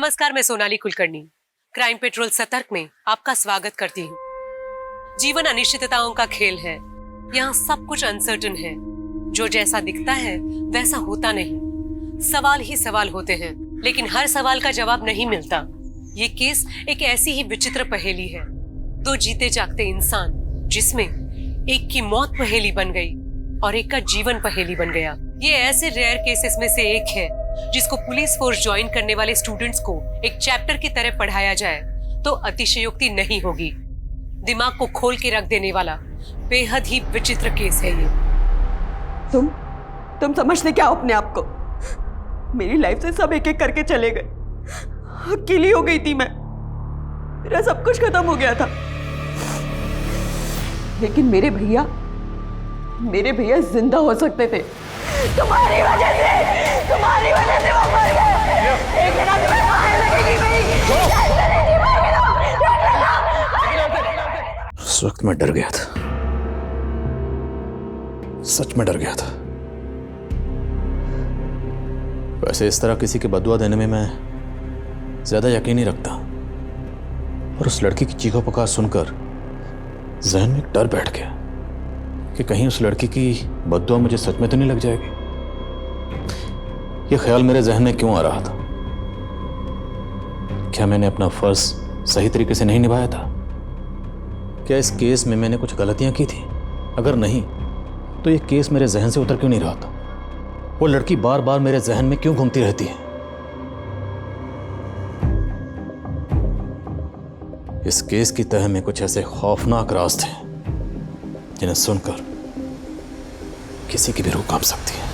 नमस्कार, मैं Sonali Kulkarni crime petrol सतर्क में आपका स्वागत करती हूँ। जीवन अनिश्चितताओं का खेल है। यहाँ सब कुछ अनसर्टन है। जो जैसा दिखता है वैसा होता नहीं। सवाल ही सवाल होते हैं, लेकिन हर सवाल का जवाब नहीं मिलता। ये केस एक ऐसी ही विचित्र पहेली है। दो जीते जागते इंसान, जिसमें एक की मौत पहेली बन गई और एक का जीवन पहेली बन गया। ये ऐसे रेयर केसेस में से एक है जिसको पुलिस फोर्स ज्वाइन करने वाले स्टूडेंट्स को एक चैप्टर की तरह पढ़ाया जाए तो अतिशयोक्ति नहीं होगी। दिमाग को खोल के रख देने वाला बेहद ही विचित्र केस है ये। तुम समझते क्या हो अपने आप को? मेरी लाइफ से सब एक एक करके चले गए। अकेली हो गई थी मैं। मेरा सब कुछ खत्म हो गया था। लेकिन मेरे भैया जिंदा हो सकते थे। तुम्हारी वजह से वो मर गए। एक दिन तुम्हें मार लगेगी मेरी। उस वक्त मैं डर गया था, सच में डर गया था। वैसे इस तरह किसी के बदुआ देने में मैं ज्यादा यकीन नहीं रखता, और उस लड़की की चीखों पुकार सुनकर जहन में एक डर बैठ गया कि कहीं उस लड़की की बद्दुआ मुझे सच में तो नहीं लग जाएगी। यह ख्याल मेरे जहन में क्यों आ रहा था? क्या मैंने अपना फर्ज सही तरीके से नहीं निभाया था? क्या इस केस में मैंने कुछ गलतियां की थी? अगर नहीं तो यह केस मेरे जहन से उतर क्यों नहीं रहा था? वो लड़की बार बार मेरे जहन में क्यों घूमती रहती है? इस केस की तह में कुछ ऐसे खौफनाक राज थे जिन्हें सुनकर किसी की भी रूह कांप सकती है।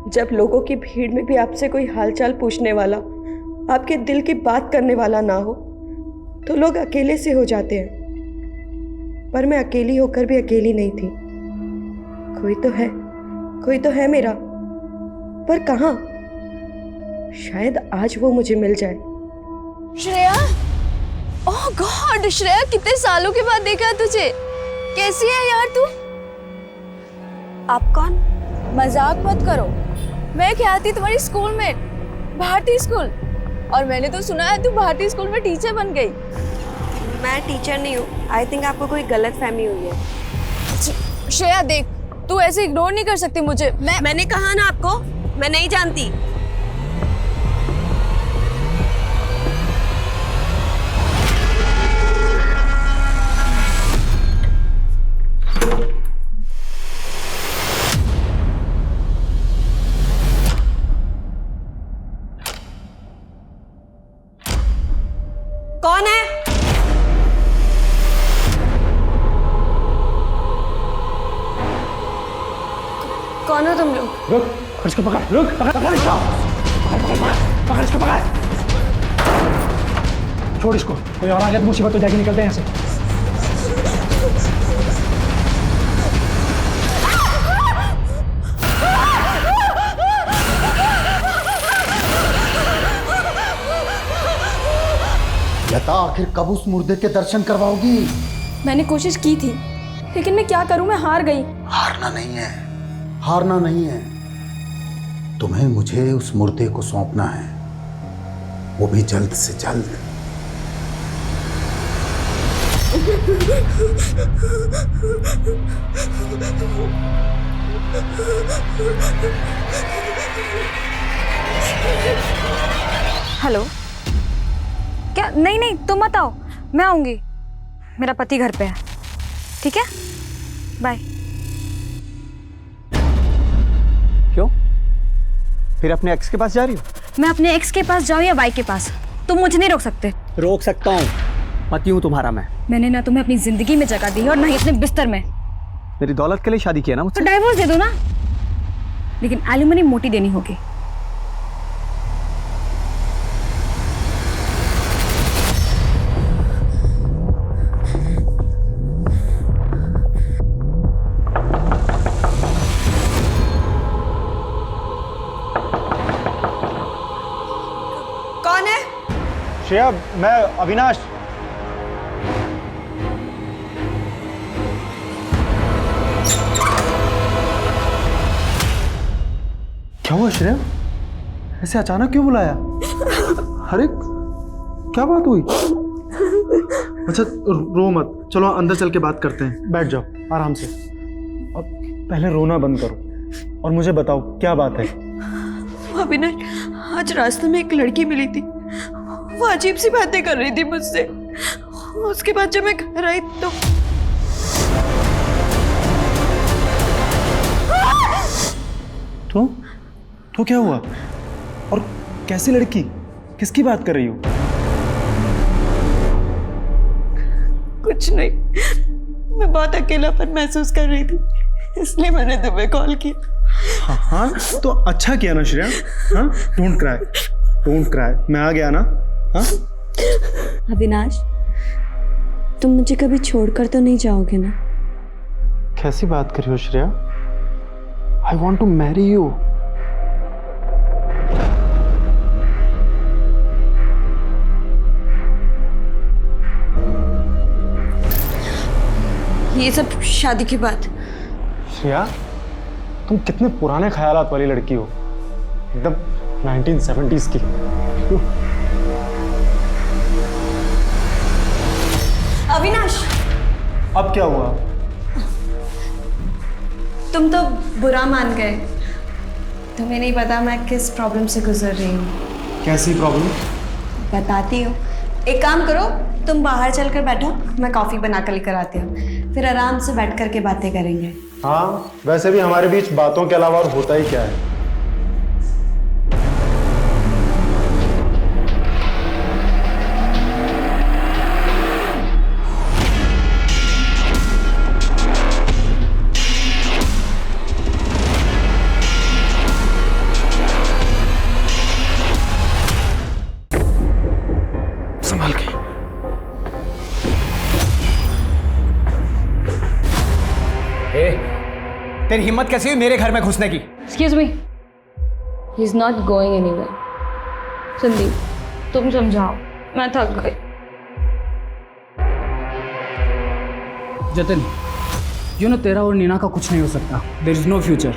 जब लोगों की भीड़ में भी आपसे कोई हालचाल पूछने वाला, आपके दिल की बात करने वाला ना हो, तो लोग अकेले से हो जाते हैं। पर मैं अकेली होकर भी अकेली नहीं थी। कोई तो है मेरा, पर कहाँ? शायद आज वो मुझे मिल जाए। श्रेया, ओह गॉड श्रेया, कितने सालों के बाद देखा तुझे। कैसी है यार तू? आप कौन? मजाक मत करो। मैं क्या थी तुम्हारी स्कूल में, भारतीय स्कूल, और मैंने तो सुना है तू भारतीय स्कूल में टीचर बन गई। मैं टीचर नहीं हूँ। आई थिंक आपको कोई गलतफहमी हुई है। श्रेया देख, तू ऐसे इग्नोर नहीं कर सकती मुझे। मैंने कहा ना आपको, मैं नहीं जानती। कौन है? कौन हो तुम लोग? रुक, इसको पकड़, रुक, पकड़ इसको, पकड़ इसको, पकड़। छोड़ इसको, कोई और आ गया तो मुसीबत हो जाएगी, निकलते हैं यहाँ से। लता, आखिर कब उस मुर्दे के दर्शन करवाओगी? मैंने कोशिश की थी, लेकिन मैं क्या करूं, मैं हार गई। हारना नहीं है। तुम्हें मुझे उस मुर्दे को सौंपना है, वो भी जल्द से जल्द। हेलो, क्या? नहीं तुम मत आओ, मैं आऊंगी। मेरा पति घर पे है, ठीक है? बाय। क्यों? फिर अपने एक्स के पास जा रही हो? मैं अपने एक्स के पास जाऊँ या वाई के पास, तुम मुझे नहीं रोक सकते। रोक सकता हूँ, पति हूँ तुम्हारा मैं। मैंने ना तुम्हें अपनी जिंदगी में जगह दी है और ना ही अपने बिस्तर में। मेरी दौलत के लिए शादी किया ना मुझसे? तो डाइवोर्स दे दो ना, लेकिन एलिमनी मोटी देनी होगी। कौन है? श्रेया, मैं अविनाश। क्या हुआ श्रेया? ऐसे अचानक क्यों बुलाया? अरे क्या बात हुई? अच्छा रो मत, चलो अंदर चल के बात करते हैं। बैठ जाओ आराम से। अब पहले रोना बंद करो और मुझे बताओ क्या बात है। अविनाश, आज रास्ते में एक लड़की मिली थी। वो अजीब सी बातें कर रही थी मुझसे। उसके बाद जब मैं घर आई तो क्या हुआ? और कैसी लड़की? किसकी बात कर रही हो? कुछ नहीं, मैं बहुत अकेलापन महसूस कर रही थी, इसलिए मैंने तुम्हें कॉल किया। हाँ तो अच्छा किया ना श्रेया। हाँ, डोंट क्राई, डोंट क्राई, मैं आ गया ना। हाँ अविनाश, तुम मुझे कभी छोड़कर तो नहीं जाओगे ना? कैसी बात कर रही हो Shreya? I want to marry you. ये सब शादी के बाद। श्रेया, तुम कितने पुराने ख्यालात वाली लड़की हो, एकदम 1970s की। अविनाश, अब क्या हुआ? तुम तो बुरा मान गए। तुम्हें नहीं पता मैं किस प्रॉब्लम से गुजर रही हूँ। कैसी प्रॉब्लम? बताती हूँ। एक काम करो, तुम बाहर चलकर बैठो, मैं कॉफ़ी बना कर लेकर आती हूँ, फिर आराम से बैठ कर के बातें करेंगे। हाँ, वैसे भी हमारे बीच बातों के अलावा और होता ही क्या है। संभाल के। तेरी हिम्मत कैसी हुई मेरे घर में घुसने की? Excuse me, he is not going anywhere. Sandeep, तुम समझाओ, मैं थक गई। जतिन, यू नो तेरा और नीना का कुछ नहीं हो सकता। There is no future,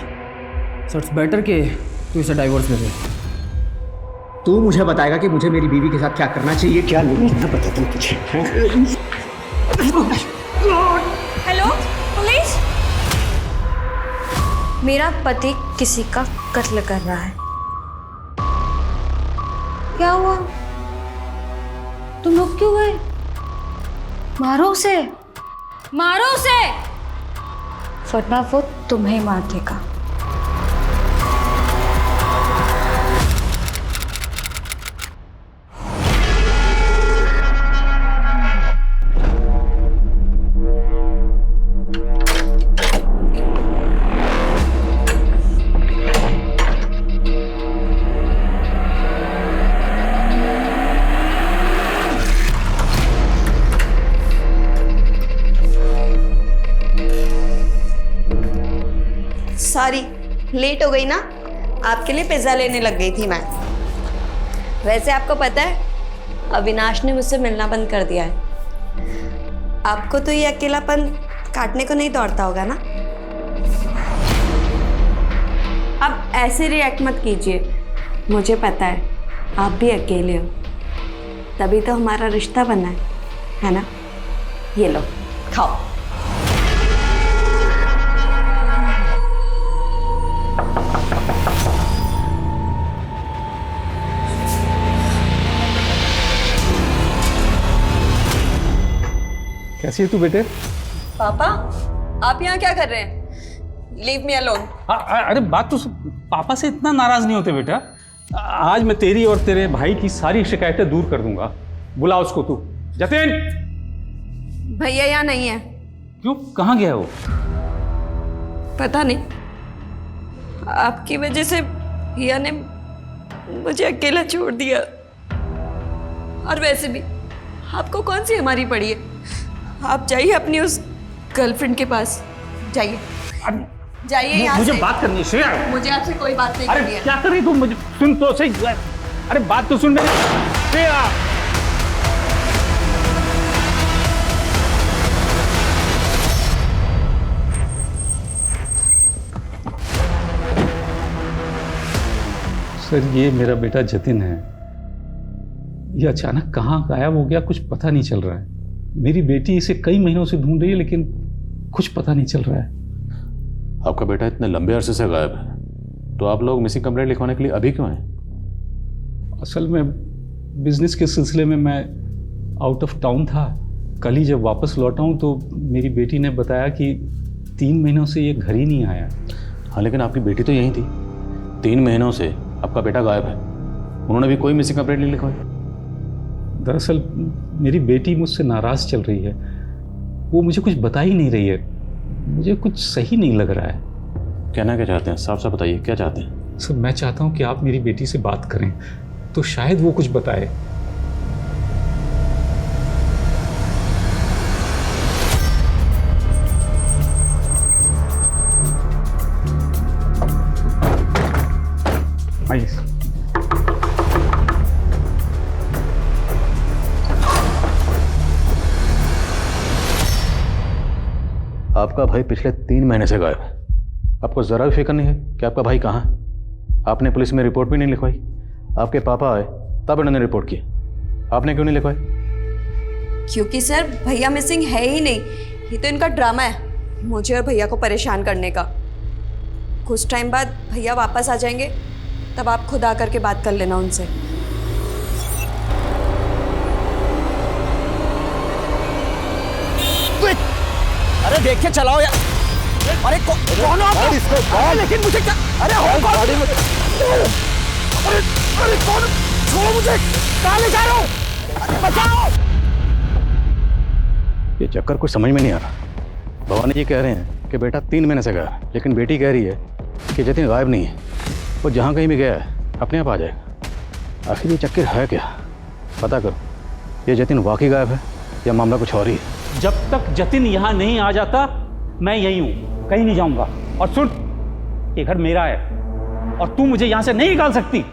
so it's better कि तू इसे डाइवोर्स दे दे। तू मुझे बताएगा कि मुझे मेरी बीवी के साथ क्या करना चाहिए, क्या नहीं करना, बता तुम मुझे। हेलो पुलिस, मेरा पति किसी का कत्ल कर रहा है। क्या हुआ? तुम लोग क्यों गए? मारो उसे, मारो उसे, वरना वो तुम्हें मार देगा। सॉरी, लेट हो गई ना। आपके लिए पिज़्ज़ा लेने लग गई थी मैं। वैसे आपको पता है, अविनाश ने मुझसे मिलना बंद कर दिया है। आपको तो ये अकेलापन काटने को नहीं दौड़ता होगा ना? अब ऐसे रिएक्ट मत कीजिए, मुझे पता है आप भी अकेले हो, तभी तो हमारा रिश्ता बना है ना? ये लो, खाओ। कैसी है तू बेटे? पापा, आप यहाँ क्या कर रहे हैं? Leave me alone. अरे बात तो पापा से इतना नाराज नहीं होते बेटा। आज मैं तेरी और तेरे भाई की सारी शिकायतें दूर कर दूंगा। बुला उसको तू। जतिन, भैया यहाँ नहीं है। क्यों, कहाँ गया वो? पता नहीं, आपकी वजह से भैया ने मुझे अकेला छोड़ दिया। और वैसे भी आपको कौन सी हमारी पड़ी है? आप जाइए अपनी उस गर्लफ्रेंड के पास, जाइए जाइए यहाँ मुझे से। बात करनी है श्रेया। मुझे आपसे कोई बात नहीं करनी अरे है। क्या कर रही तू? मुझे सुन तो सही। अरे बात तो सुन मेरी श्रेया। सर ये मेरा बेटा जतिन है। ये अचानक कहाँ गायब हो गया कुछ पता नहीं चल रहा है। मेरी बेटी इसे कई महीनों से ढूंढ रही है लेकिन कुछ पता नहीं चल रहा है। आपका बेटा इतने लंबे अरसे से गायब है, तो आप लोग मिसिंग कंप्लेंट लिखवाने के लिए अभी क्यों आए? असल में बिजनेस के सिलसिले में मैं आउट ऑफ टाउन था। कल ही जब वापस लौटा हूँ तो मेरी बेटी ने बताया कि 3 महीनों से ये घर ही नहीं आया। हाँ, लेकिन आपकी बेटी तो यहीं थी। 3 महीनों से आपका बेटा गायब है, उन्होंने भी कोई मिसिंग कंप्लेंट नहीं लिखवाई? दरअसल मेरी बेटी मुझसे नाराज़ चल रही है। वो मुझे कुछ बता ही नहीं रही है। मुझे कुछ सही नहीं लग रहा है। कहना क्या चाहते हैं? साफ साफ बताइए, क्या चाहते हैं? सर मैं चाहता हूँ कि आप मेरी बेटी से बात करें तो शायद वो कुछ बताए। आइए। आपका भाई पिछले 3 महीने से गायब है। आपको ज़रा भी फिक्र नहीं है कि आपका भाई कहाँ है? आपने पुलिस में रिपोर्ट भी नहीं लिखवाई। आपके पापा आए तब इन्होंने रिपोर्ट की, आपने क्यों नहीं लिखवाई? क्योंकि सर भैया मिसिंग है ही नहीं। ये तो इनका ड्रामा है मुझे और भैया को परेशान करने का। कुछ टाइम बाद भैया वापस आ जाएंगे, तब आप खुद आकर के बात कर लेना उनसे। अरे देख के चलाओ यार। अरे कौन हो आप? अरे लेकिन मुझे क्या? अरे हो कौन? अरे कौन? छोड़ो मुझे। कहाँ ले जा रहे हो? बचाओ। ये चक्कर कुछ समझ में नहीं आ रहा। भवानी जी कह रहे हैं कि बेटा 3 महीने से गया है, लेकिन बेटी कह रही है कि जतिन गायब नहीं है। वो जहाँ कहीं भी गया है अपने आप आ जाएगा। आखिर ये चक्कर है क्या? पता करो, ये जतिन वाकई गायब है या मामला कुछ और ही है। जब तक जतिन यहाँ नहीं आ जाता मैं यहीं हूँ, कहीं नहीं जाऊंगा। और सुन, ये घर मेरा है और तू मुझे यहाँ से नहीं निकाल सकती।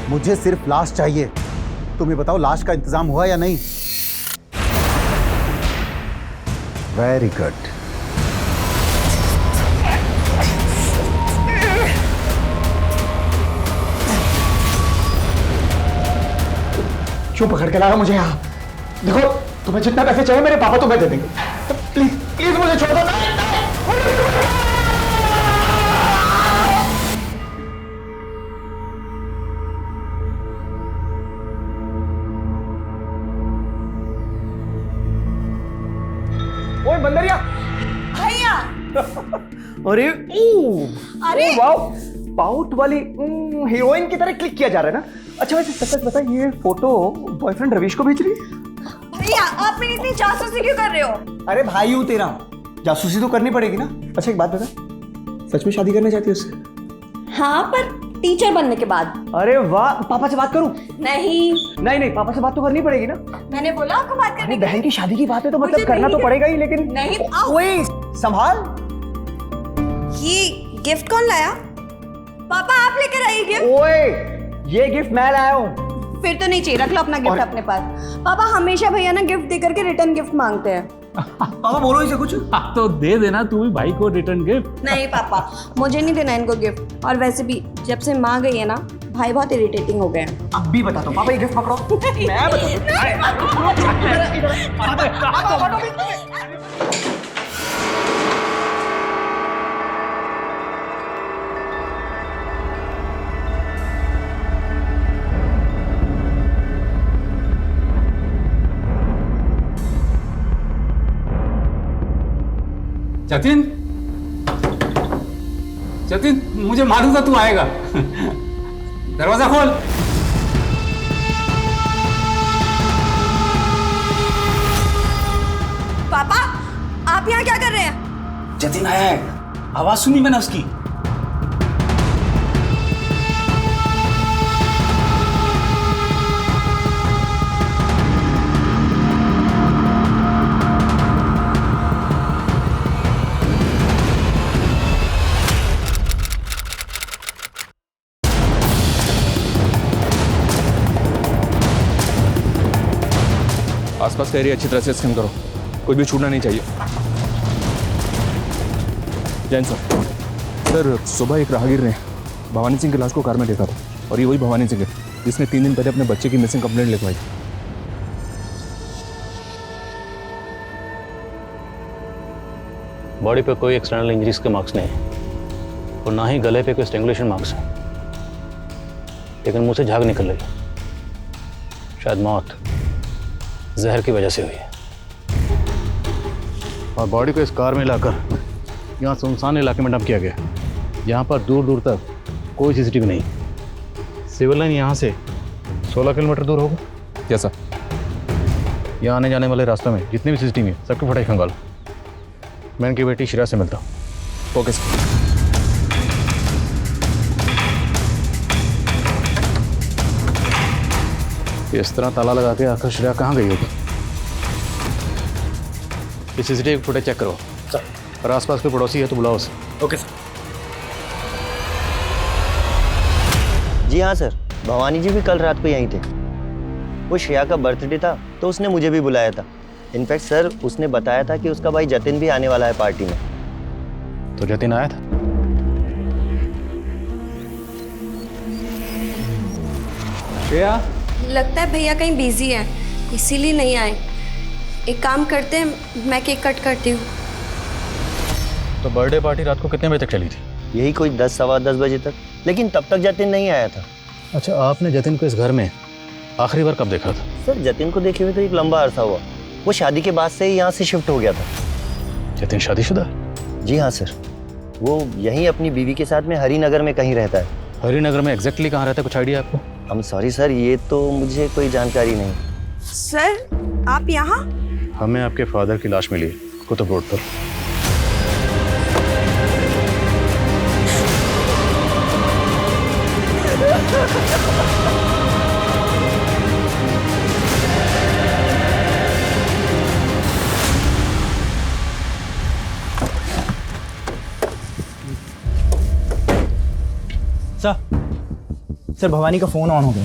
मुझे सिर्फ लाश चाहिए। तुम्हें बताओ लाश का इंतजाम हुआ या नहीं? Very good. क्यों पकड़ के लाया मुझे यहाँ? देखो तुम्हें जितना पैसे चाहिए मेरे पापा तुम्हें दे देंगे, तो प्लीज प्लीज मुझे छोड़ दो। ओए बंदरिया भैया अरे अरे वाओ, पाउट वाली हीरोइन की तरह क्लिक किया जा रहा है ना। अच्छा वैसे सच सच बता, ये फोटो बॉयफ्रेंड रवीश को भेज रही है? भैया आप मेरी इतनी जासूसी क्यों कर रहे हो? अरे भाई हूँ तेरा, जासूसी तो करनी पड़ेगी ना। अच्छा एक बात बता, सच में शादी करना चाहती है उससे? हाँ पर टीचर बनने के बाद। अरे वाह, पापा से बात करूं? नहीं नहीं नहीं, पापा से बात तो करनी पड़ेगी ना। मैंने बोला आपको बात करने अरे की। बहन की शादी की बात है तो मतलब मुझे करना नहीं तो पड़ेगा ही, लेकिन नहीं, आओ। ओए संभाल। ये गिफ्ट कौन लाया? पापा आप लेकर आइए गिफ्ट। ओए ये गिफ्ट मैं लाया हूँ। फिर तो नहीं चाहिए, रख लो अपना गिफ्ट अपने पास। पापा हमेशा भैया ना गिफ्ट देकर के रिटर्न गिफ्ट मांगते हैं। पापा बोलो इसे कुछ। तो दे देना तू भी भाई को रिटर्न गिफ्ट। नहीं पापा, मुझे नहीं देना इनको गिफ्ट। और वैसे भी जब से माँ गई है ना, भाई बहुत इरिटेटिंग हो गए हैं। अब भी बताता हूँ पापा, ये गिफ्ट पकड़ो। मैं जतिन, जतिन मुझे मालूम था तू आएगा। दरवाजा खोल। पापा आप यहाँ क्या कर रहे हैं? जतिन आया है, आवाज सुनी मैंने उसकी। आसपास आसपास का एरिया अच्छी तरह से स्कैन करो, कुछ भी छूटना नहीं चाहिए। जैन सर, सुबह एक राहगीर ने भवानी सिंह की लाश को कार में देखा था, और ये वही भवानी सिंह है जिसने 3 दिन पहले अपने बच्चे की मिसिंग कंप्लेंट लिखवाई थी। बॉडी पे कोई एक्सटर्नल इंजरीज के मार्क्स नहीं है और ना ही गले पे कोई स्ट्रेंगुलेशन मार्क्स है, लेकिन मुंह से झाग निकल रही है। शायद मौत जहर की वजह से हुई है। और बॉडी को इस कार में लाकर यहाँ सुनसान इलाके में डंप किया गया। यहाँ पर दूर दूर तक कोई सीसीटीवी नहीं। सिविल लाइन यहाँ से 16 किलोमीटर दूर होगा। कैसा? यहाँ आने जाने वाले रास्तों में जितने भी सीसीटीवी हैं सबकी फटाई खंगालो। मैं इनकी बेटी श्रेया से मिलता हूँ। Okay sir. इस तरह ताला लगा के आखिर श्रेया कहाँ गई होगी? ये सीसीटीवी फुटेज चेक करो सर, और आसपास कोई पड़ोसी है तो बुलाओ उसे। Okay sir. जी हाँ सर, भवानी जी भी कल रात को यहीं थे। वो श्रेया का बर्थडे था तो उसने मुझे भी बुलाया था। इनफैक्ट सर, उसने बताया था कि उसका भाई जतिन भी आने वाला है पार्टी में। तो जतिन आया था? श्रेया, लगता है भैया कहीं बिजी है, इसीलिए नहीं आए। एक काम करते हैं, मैं केक कट करती हूँ। तो बर्थडे पार्टी रात को कितने बजे तक चली थी? यही कोई 10 सवा 10 बजे तक, लेकिन तब तक जतिन नहीं आया था। अच्छा, आपने जतिन को इस घर में आखिरी बार कब देखा था? सर, जतिन को देखे हुए तो एक लंबा अरसा हुआ। वो शादी के बाद से ही यहाँ से शिफ्ट हो गया था। जतिन शादीशुदा? जी हाँ सर, वो यहीं अपनी बीवी के साथ में हरिनगर में कहीं रहता है। हरिनगर में एग्जैक्टली कहाँ रहता है, कुछ आइडिया आपको? आई एम सॉरी सर, ये तो मुझे कोई जानकारी नहीं। सर, आप यहाँ? हमें आपके फादर की लाश मिली कुतुब रोड पर। सर, भवानी का फ़ोन ऑन हो गया,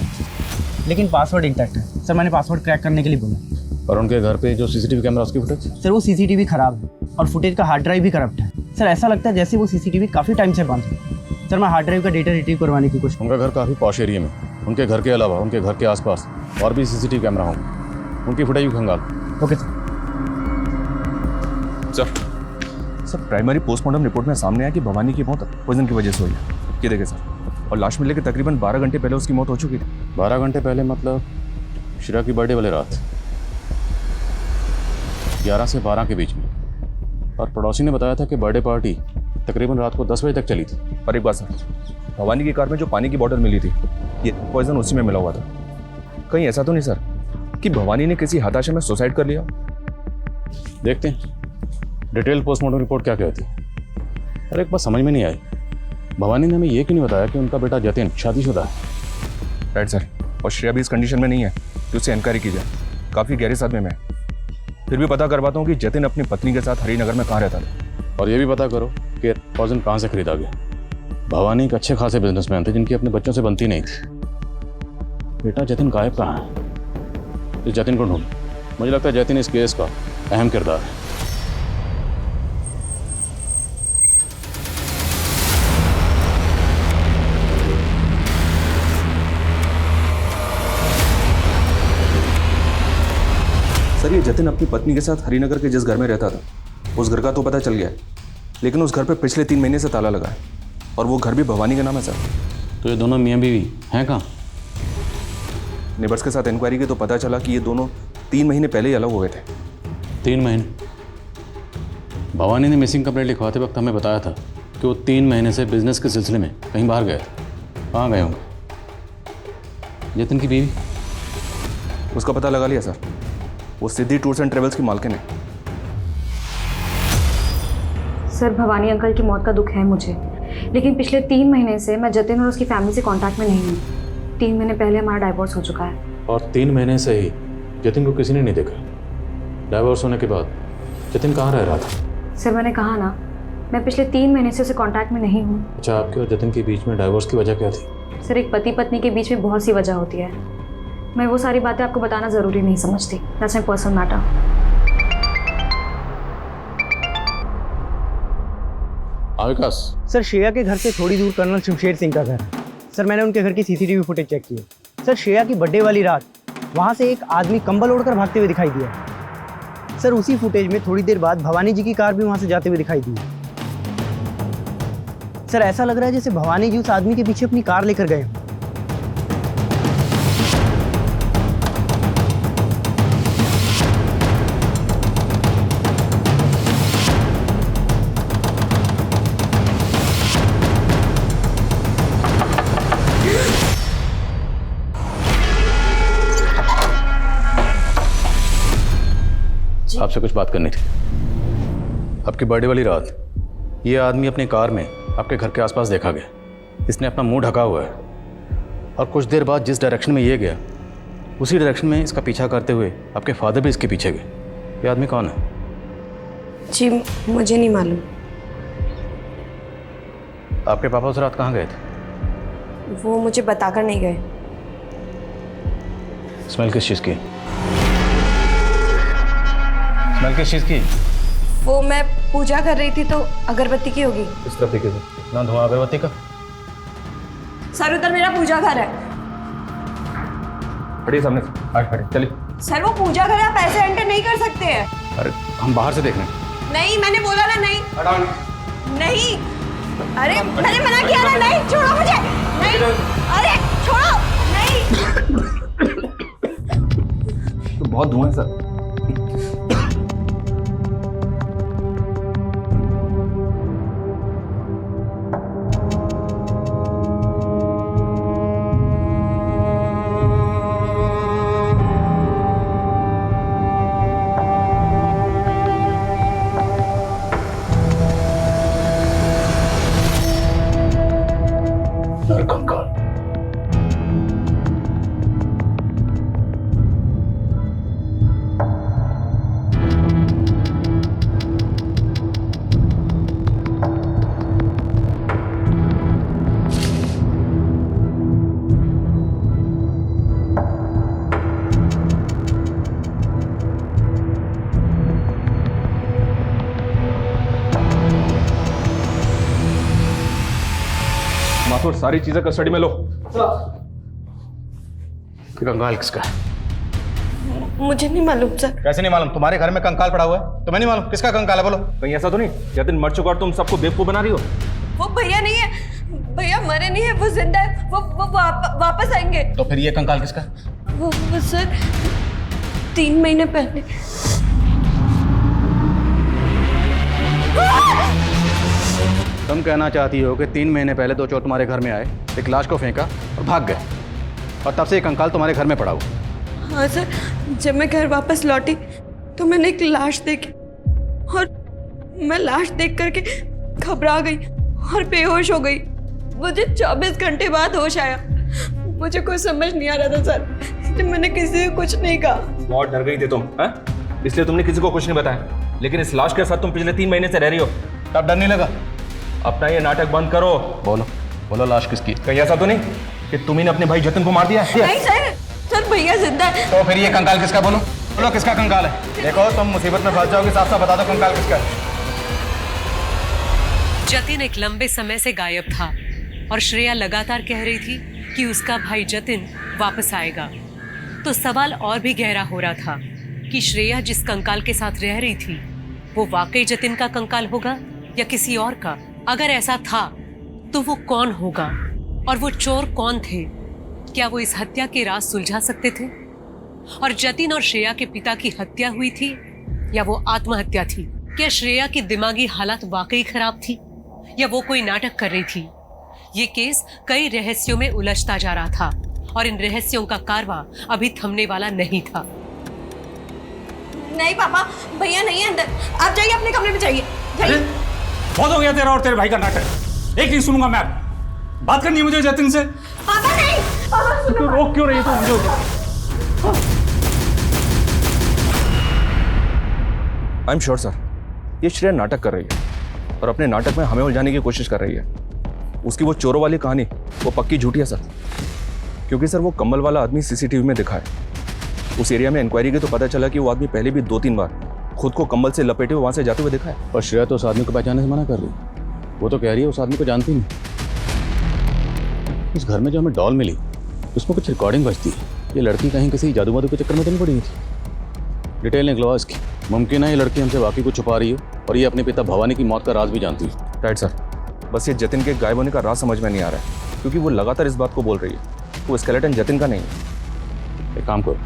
लेकिन पासवर्ड इंटैक्ट है। सर, मैंने पासवर्ड क्रैक करने के लिए बोला। और उनके घर पे जो सीसीटीवी कैमरा उसकी फुटेज? सर, वो सीसीटीवी खराब है और फुटेज का हार्ड ड्राइव भी करप्ट है। सर, ऐसा लगता है जैसे वो सीसीटीवी काफ़ी टाइम से बंद है। सर, मैं हार्ड ड्राइव का डेटा रिट्रीव करवाने की कोशिश। उनका घर काफ़ी पॉश एरिया में, उनके घर के अलावा उनके घर के आसपास और भी सीसीटीवी कैमरा होंगे, उनकी फुटेज भी खंगाल। Okay sir. Sir, primary postmortem report में सामने आया कि भवानी की मौत पॉइजन की वजह से हुई है। ये देखें सर, और लाश मिलने के तकरीबन 12 घंटे पहले उसकी मौत हो चुकी थी। 12 घंटे पहले मतलब श्रेया की बर्थडे वाले रात 11 से 12 के बीच में। और पड़ोसी ने बताया था कि बर्थडे पार्टी तकरीबन रात को 10 बजे तक चली थी। और एक बात सर, भवानी की कार में जो पानी की बोतल मिली थी, ये पॉइजन उसी में मिला हुआ था। कहीं ऐसा तो नहीं सर कि भवानी ने किसी हताशा में सुसाइड कर लिया? देखते हैं डिटेल पोस्टमार्टम रिपोर्ट क्या कहती है। अरे एक बात समझ में नहीं आई, भवानी ने हमें ये क्यों नहीं बताया कि उनका बेटा जतिन शादीशुदा है? राइट सर, और श्रेया भी इस कंडीशन में नहीं है कि उससे इंक्वायरी की जाए। काफ़ी गहरे सदमे में है। फिर भी पता करवाता हूँ कि जतिन अपनी पत्नी के साथ हरिनगर में कहाँ रहता था। और ये भी पता करो कि पॉइजन कहाँ से खरीदा गया। भवानी एक अच्छे खासे बिजनेसमैन थे जिनकी अपने बच्चों से बनती नहीं थी। बेटा जतिन गायब कहाँ है? इस जतिन को ढूंढो। मुझे लगता है जतिन इस केस का अहम किरदार है। सर, ये जतिन अपनी पत्नी के साथ हरिनगर के जिस घर में रहता था, उस घर का तो पता चल गया है, लेकिन उस घर पे पिछले 3 महीने से ताला लगा है, और वो घर भी भवानी के नाम है सर। तो ये दोनों मियाँ बीवी हैं कहाँ? नेबर्स के साथ इंक्वायरी की तो पता चला कि ये दोनों 3 महीने पहले ही अलग हो गए थे। 3 महीने? भवानी ने मिसिंग कंप्लेंट लिखवाते वक्त हमें बताया था कि वो 3 महीने से बिजनेस के सिलसिले में कहीं बाहर गए थे। कहाँ गए होंगे? जतिन की बीवी? उसका पता लगा लिया सर, वो सिद्धि टूर्स एंड ट्रेवल्स की मालकिन है। सर, भवानी अंकल की मौत का दुख है मुझे, लेकिन पिछले 3 महीने से मैं जतिन और उसकी फैमिली से कांटेक्ट में नहीं हूँ। 3 महीने पहले हमारा डाइवोर्स हो चुका है। और 3 महीने से ही जतिन को किसी ने नहीं देखा। डाइवोर्स होने के बाद जतिन कहाँ रह रहा था? सर, मैंने कहा ना, मैं पिछले 3 महीने से उसे कांटेक्ट में नहीं हूँ। अच्छा, आपके और जतिन के बीच में डाइवोर्स की वजह क्या थी? सर, एक पति पत्नी के बीच में बहुत सी वजह होती है, मैं वो सारी बातें आपको बताना ज़रूरी नहीं समझती। That's my personal matter. Vikas, sir Shreya के घर से थोड़ी दूर कर्नल शमशेर सिंह का घर है। सर मैंने उनके घर की सीसीटीवी फुटेज चेक की है। सर श्रेया की बर्थडे वाली रात वहाँ से एक आदमी कंबल ओढ़कर भागते हुए दिखाई दिया। सर उसी फुटेज में थोड़ी देर बाद भवानी जी की कार भी वहाँ से जाते हुए दिखाई दी। सर ऐसा लग रहा है जैसे भवानी जी उस आदमी के पीछे अपनी कार लेकर गए हों। आपसे कुछ बात करनी थी। आपकी बर्थडे वाली रात ये आदमी अपनी कार में आपके घर के आसपास देखा गया। इसने अपना मुंह ढका हुआ है और कुछ देर बाद जिस डायरेक्शन में ये गया उसी डायरेक्शन में इसका पीछा करते हुए आपके फादर भी इसके पीछे गए। ये आदमी कौन है? जी मुझे नहीं मालूम। आपके पापा उस रात कहाँ गए थे? वो मुझे बताकर नहीं गए। स्मेल किस चीज़ की? स्मेल किस चीज़ की? वो मैं पूजा कर रही थी तो अगरबत्ती की होगी। किस तरह तरीके से? ना धुआं अगरबत्ती का? सर उधर मेरा पूजा घर है। खड़िए सामने से, आज खड़े चलिए। सर वो पूजा घर है, आप ऐसे एंटर नहीं कर सकते हैं। अरे हम बाहर से देख लें। नहीं मैंने बोला ना नहीं। नहीं अरे मैंने मना किया ना। नहीं छोड़ो मुझे। नहीं अरे छोड़ो। नहीं तो बहुत धुआं है सर। माथुर सारी चीजें कस्टडी में लो। कंकाल किसका है? मुझे नहीं मालूम सर। कैसे नहीं मालूम? तुम्हारे घर में कंकाल पड़ा हुआ है, तुम्हें नहीं मालूम किसका कंकाल है? बोलो। कहीं ऐसा तो नहीं जतिन मर चुका और तुम सबको बेवकूफ बना रही हो? वो भैया नहीं है, भैया मरे नहीं है, वो जिंदा है। वो वापस आएंगे। तो फिर ये कंकाल किसका? वो सर 3 महीने पहले। तुम कहना चाहती हो कि 3 महीने पहले 2 चोर तुम्हारे घर में आए, एक लाश को फेंका और भाग गए, और तब से ये कंकाल तुम्हारे घर में पड़ा हुआ? हाँ सर, जब मैं घर वापस लौटी तो मैंने एक लाश देखी और मैं लाश देख करके घबरा गई और बेहोश हो गई। मुझे 24 घंटे बाद होश आया। मुझे कुछ समझ नहीं आ रहा था सर, मैंने किसी को कुछ नहीं कहा। बहुत डर गई थी तुम, हैं? इसलिए तुमने किसी को कुछ नहीं बताया। लेकिन इस लाश के साथ तुम पिछले 3 महीने से रह रही हो, तब डर नहीं लगा? अपना ये नाटक बंद करो। बोलो बोलो, लाश किसकी? कहीं ऐसा तो नहीं कि तुम्ही ने अपने भाई जतिन को मार दिया है? नहीं सर भैया जिंदा है। तो फिर ये कंकाल किसका? बोलो बोलो, किसका कंकाल है? देखो तुम मुसीबत में फंस जाओगे, साफ साफ बता दो कंकाल किसका है। जतिन एक लंबे समय से गायब था और श्रेया लगातार कह रही थी कि उसका भाई जतिन वापस आएगा। तो सवाल और भी गहरा हो रहा था कि श्रेया जिस कंकाल के साथ रह रही थी वो वाकई जतिन का कंकाल होगा या किसी और का? अगर ऐसा था तो वो कौन होगा और वो चोर कौन थे? क्या वो इस हत्या के राज सुलझा सकते थे? और जतिन और श्रेया के पिता की हत्या हुई थी या वो आत्महत्या थी? क्या श्रेया की दिमागी हालत वाकई खराब थी या वो कोई नाटक कर रही थी? ये केस कई रहस्यों में उलझता जा रहा था और इन रहस्यों का कारवां अभी थमने वाला नहीं था। नहीं पापा, भैया नहीं है अंदर। आप जाइए अपने कमरे में, जाइए जाइए। बहुत हो गया तेरा और तेरे भाई का नाटक। एक नहीं सुनूंगा मैं। बात करनी है मुझे जतिन से। पापा नहीं, पापा सुनो। तो रोक क्यों रही है तू मुझे? आई एम श्योर सर, ये श्रेया नाटक कर रही है और अपने नाटक में हमें उलझाने की कोशिश कर रही है। उसकी वो चोरों वाली कहानी वो पक्की झूठी है सर। क्योंकि सर वो कम्बल वाला आदमी सीसीटीवी में दिखा है। उस एरिया में इंक्वायरी की तो पता चला कि वो आदमी पहले भी 2-3 बार खुद को कम्बल से लपेटे हुए वहाँ से जाते हुए दिखा है। और श्रेया तो उस आदमी को पहचानने से मना कर रही है। वो तो कह रही है उस आदमी को जानती नहीं। उस घर में जो हमें डॉल मिली उसमें कुछ रिकॉर्डिंग बजती है। ये लड़की कहीं किसी जादू वादू के चक्कर में तो नहीं पड़ी थी। डिटेल निकलवा इसकी। मुमकिन है ये लड़की हमसे वाकई कुछ छुपा रही हो और ये अपने पिता भवानी की मौत का राज भी जानती है। राइट सर, बस ये जतिन के गायब होने का राज समझ में नहीं आ रहा है, क्योंकि वो लगातार इस बात को बोल रही है वो स्केलेटन जतिन का नहीं है। एक काम करो,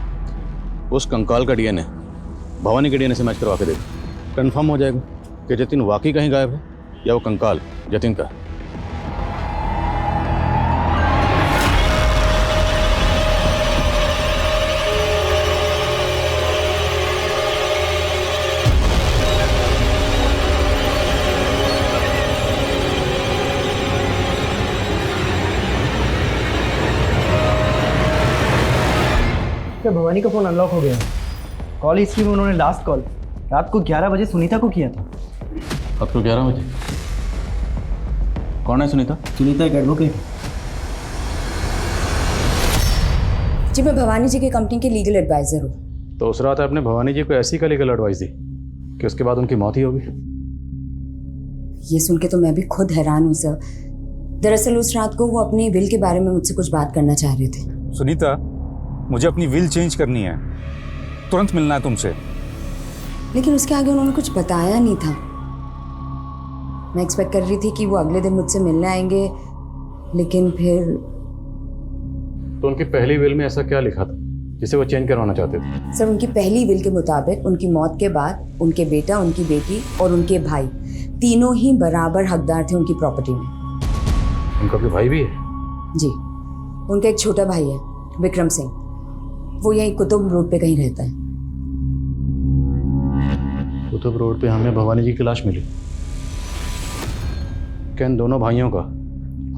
उस कंकाल का डीएनए भवानी के डीएनए से मैच करवा के देखो। कंफर्म हो जाएगा कि जतिन वाकई कहीं गायब है या वो कंकाल जतिन का। क्या भवानी का फ़ोन अनलॉक हो गया है? कॉल हिस्ट्री में उन्होंने लास्ट कॉल रात को 11 बजे सुनीता को किया था। अब तो 11 बजे। कौन है सुनीता? सुनीता एक एडवोकेट। जी मैं भवानी जी की कंपनी के लीगल एडवाइज़र हूँ। तो उस रात आपने भवानी जी को ऐसी का लीगल एडवाइस दी कि उसके बाद उनकी मौत ही होगी? ये सुन के तो मैं भी खुद हैरान हूँ सर। दरअसल उस रात को वो अपनी विल के बारे में मुझसे कुछ बात करना चाह रहे थे। सुनीता, मुझे अपनी विल चेंज करनी है, तुरंत मिलना है तुमसे। लेकिन उसके आगे उन्होंने कुछ बताया नहीं था। मैं एक्सपेक्ट कर रही थी कि वो अगले दिन मुझसे मिलने आएंगे, लेकिन फिर। तो उनकी पहली विल में ऐसा क्या लिखा था जिसे वो चेंज करवाना चाहते थे? सर उनकी पहली विल के मुताबिक उनकी मौत के बाद उनके बेटा, उनकी बेटी और उनके भाई तीनों ही बराबर हकदार थे उनकी प्रॉपर्टी में। उनका कोई भाई भी है? जी, उनका एक छोटा भाई है विक्रम सिंह। वो यहीं कुतुब रोड पे कहीं रहता है। कुतुब रोड पे हमें भवानी जी की लाश मिली। क्या इन दोनों भाइयों का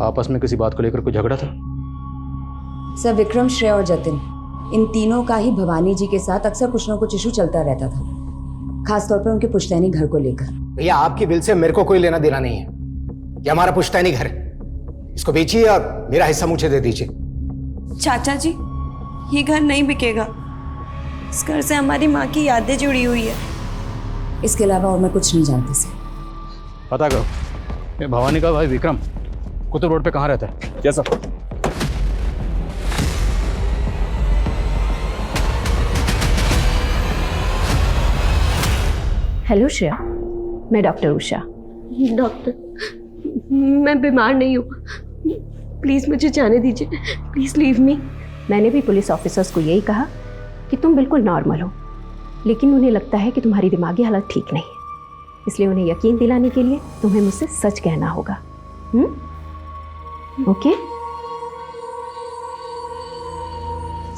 आपस में किसी बात को लेकर कोई झगड़ा था? सर विक्रम, श्रेया और जतिन, इन तीनों का ही भवानी जी के साथ अक्सर कुछ ना कुछ इशू चलता रहता था, खासतौर पर उनके पुश्तैनी घर को लेकर। भैया आपकी बिल से मेरे को कोई लेना देना नहीं है। ये हमारा पुश्तैनी घर है, इसको बेचिए और मेरा हिस्सा मुझे दे दीजिए। चाचा जी, ये घर नहीं बिकेगा। इस घर से हमारी माँ की यादें जुड़ी हुई है। इसके अलावा और मैं कुछ नहीं जानती सर। पता करो, ये भवानी का भाई विक्रम कुतुब रोड पे कहाँ रहता है? Yes sir. हेलो श्रेया, मैं डॉक्टर उषा। डॉक्टर, मैं बीमार नहीं हूँ, प्लीज़ मुझे जाने दीजिए, प्लीज़ लीव मी। मैंने भी पुलिस ऑफिसर्स को यही कहा कि तुम बिल्कुल नॉर्मल हो, लेकिन उन्हें लगता है कि तुम्हारी दिमागी हालत ठीक नहीं है, इसलिए उन्हें यकीन दिलाने के लिए तुम्हें मुझसे सच कहना होगा। ओके?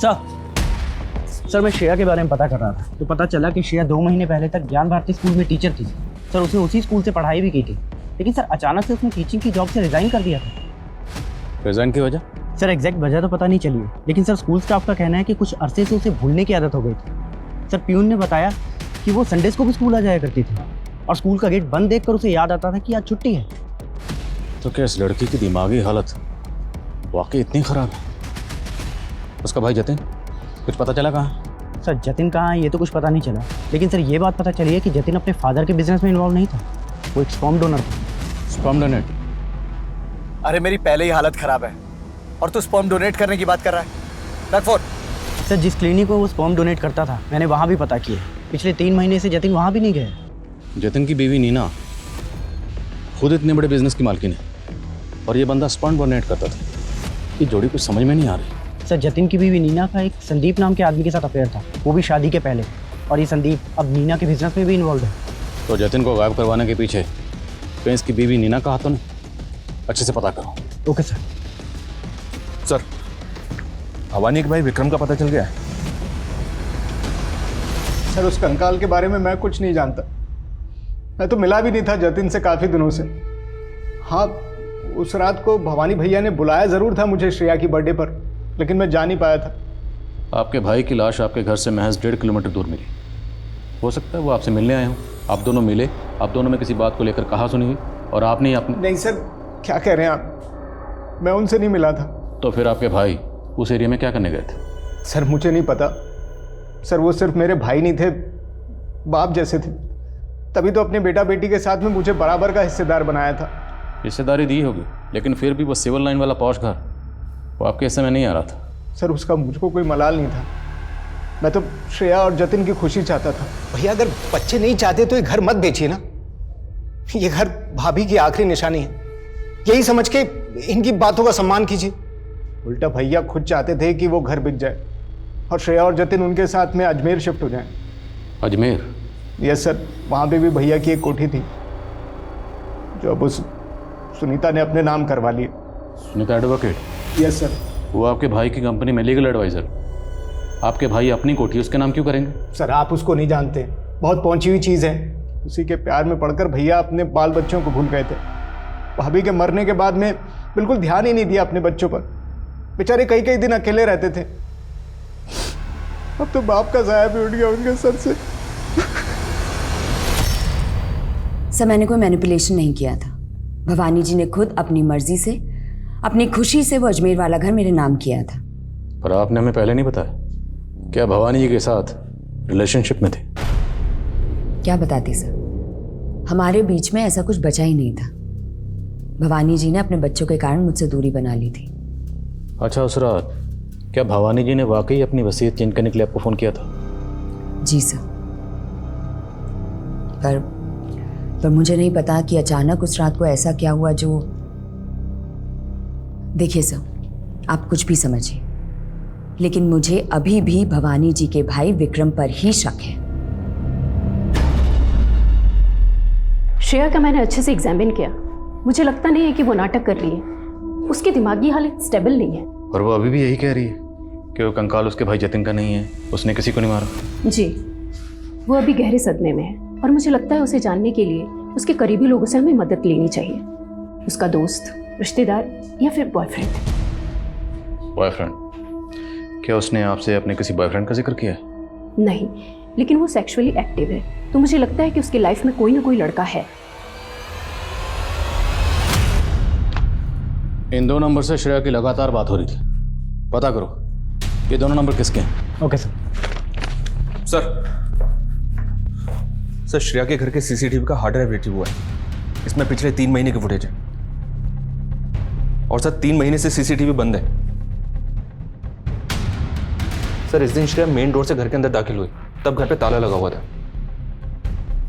सर मैं श्रेया के बारे में पता कर रहा था, तो पता चला कि श्रेया 2 महीने पहले तक ज्ञान भारती स्कूल में टीचर थी। सर उसने उसी स्कूल से पढ़ाई भी की थी, लेकिन सर अचानक से उसने टीचिंग की जॉब से रिजाइन कर दिया था। रिजाइन की वजह? सर एग्जैक्ट वजह तो पता नहीं चली है, लेकिन सर स्कूल स्टाफ का कहना है कि कुछ अरसे से उसे भूलने की आदत हो गई थी। सर प्यून ने बताया कि वो संडेज को भी स्कूल आ जाया करती थी और स्कूल का गेट बंद देखकर उसे याद आता था कि आज छुट्टी है। तो क्या इस लड़की की दिमागी हालत वाकई इतनी खराब है? उसका भाई जतिन, कुछ पता चला कहाँ? सर जतिन कहाँ है ये तो कुछ पता नहीं चला, लेकिन सर ये बात पता चली है कि जतिन अपने फादर के बिजनेस में इन्वॉल्व नहीं था, वो एक स्पर्म डोनर था। Sperm donate? अरे मेरी पहले ही हालत खराब है और तू स्पर्म डोनेट करने की बात कर रहा है? रख फोन। सर जिस क्लिनिक को वो स्पर्म डोनेट करता था मैंने वहाँ भी पता किया, पिछले 3 महीने से जतिन वहाँ भी नहीं गया। जतिन की बीवी नीना खुद इतने बड़े बिजनेस की मालकिन है और ये बंदा स्पर्म डोनेट करता था। ये जोड़ी कुछ समझ में नहीं आ रही। सर जतिन की बीवी नीना का एक संदीप नाम के आदमी के साथ अफेयर था, वो भी शादी के पहले, और ये संदीप अब नीना के बिजनेस में भी इन्वॉल्व है। तो जतिन को गायब करवाने के पीछे कहीं इसकी बीवी नीना का हाथ तो नहीं? अच्छे से पता करो। Okay sir. सर भवानी के भाई विक्रम का पता चल गया है? सर उस कंकाल के बारे में मैं कुछ नहीं जानता, मैं तो मिला भी नहीं था जतिन से काफ़ी दिनों से। हाँ, उस रात को भवानी भैया ने बुलाया ज़रूर था मुझे श्रेया की बर्थडे पर, लेकिन मैं जा नहीं पाया था। आपके भाई की लाश आपके घर से महज 1.5 किलोमीटर दूर मिली। हो सकता है वो आपसे मिलने आए हों, आप दोनों मिले, आप दोनों में किसी बात को लेकर कहा सुनी हुई और आपने अपने। नहीं सर, क्या कह रहे हैं आप? मैं उनसे नहीं मिला था। तो फिर आपके भाई उस एरिया में क्या करने गए थे? सर मुझे नहीं पता सर, वो सिर्फ मेरे भाई नहीं थे, बाप जैसे थे। तभी तो अपने बेटा बेटी के साथ में मुझे बराबर का हिस्सेदार बनाया था। हिस्सेदारी दी होगी, लेकिन फिर भी वो सिविल लाइन वाला पौष घर वो आपके हिस्से में नहीं आ रहा था। सर उसका मुझको कोई मलाल नहीं था। मैं तो श्रेया और जतिन की खुशी चाहता था। भैया अगर बच्चे नहीं चाहते तो ये घर मत बेचिए ना। ये घर भाभी की आखिरी निशानी है, यही समझ के इनकी बातों का सम्मान कीजिए। उल्टा भैया खुद चाहते थे कि वो घर बिक जाए और श्रेया और जतिन उनके साथ में अजमेर शिफ्ट हो जाएं। अजमेर? यस सर, वहाँ पे भी भैया की एक कोठी थी जो अब उस सुनीता ने अपने नाम करवा ली। सुनीता एडवोकेट? Yes sir. वो आपके भाई की कंपनी में लीगल एडवाइजर। आपके भाई अपनी कोठी उसके नाम क्यों करेंगे? सर आप उसको नहीं जानते, बहुत पहुंची हुई चीज़ है। उसी के प्यार में पड़कर भैया अपने बाल बच्चों को भूल गए थे। भाभी के मरने के बाद में बिल्कुल ध्यान ही नहीं दिया अपने बच्चों पर। बेचारे कई कई दिन अकेले रहते थे। अब तो बाप का साया भी उठ गया उनके सर से। सर मैंने कोई मैनिपुलेशन नहीं किया था। भवानी जी ने खुद अपनी मर्जी से, अपनी खुशी से वो अजमेर वाला घर मेरे नाम किया था। पर आपने हमें पहले नहीं बताया। क्या भवानी जी के साथ रिलेशनशिप में थे? क्या बताती सर, हमारे बीच में ऐसा कुछ बचा ही नहीं था। भवानी जी ने अपने बच्चों के कारण मुझसे दूरी बना ली थी। अच्छा उस रात क्या भवानी जी ने वाकई अपनी वसीयत चेंज करने के लिए आपको फ़ोन किया था? जी सर, पर मुझे नहीं पता कि अचानक उस रात को ऐसा क्या हुआ जो। देखिए सर, आप कुछ भी समझिए, लेकिन मुझे अभी भी भवानी जी के भाई विक्रम पर ही शक है। श्रेया का मैंने अच्छे से एग्जामिन किया, मुझे लगता नहीं है कि वो नाटक कर रही है। उसकी दिमागी हालत स्टेबल नहीं है। और वो अभी भी यही कह रही है कि वो कंकाल उसके भाई जतिन का नहीं है, उसने किसी को नहीं मारा। जी, वो अभी गहरे सदमे में है और मुझे लगता है उसे जानने के लिए उसके करीबी लोगों से हमें मदद लेनी चाहिए। उसका दोस्त, रिश्तेदार या फिर बॉयफ्रेंड। बॉयफ्रेंड? क्या उसने आपसे अपने किसी बॉयफ्रेंड का जिक्र किया है? नहीं, लेकिन वो सेक्सुअली एक्टिव है, तो मुझे लगता है कि उसकी लाइफ में कोई ना कोई लड़का है। इन दो नंबर से श्रेया की लगातार बात हो रही थी, पता करो ये दोनों नंबर किसके हैं। Okay sir. सर श्रेया के घर के सीसीटीवी का हार्ड ड्राइव रिट्रीव हुआ है। इसमें पिछले 3 महीने की फुटेज है। और सर 3 महीने से सीसीटीवी बंद है। सर इस दिन श्रेया मेन डोर से घर के अंदर दाखिल हुई, तब घर पे ताला लगा हुआ था।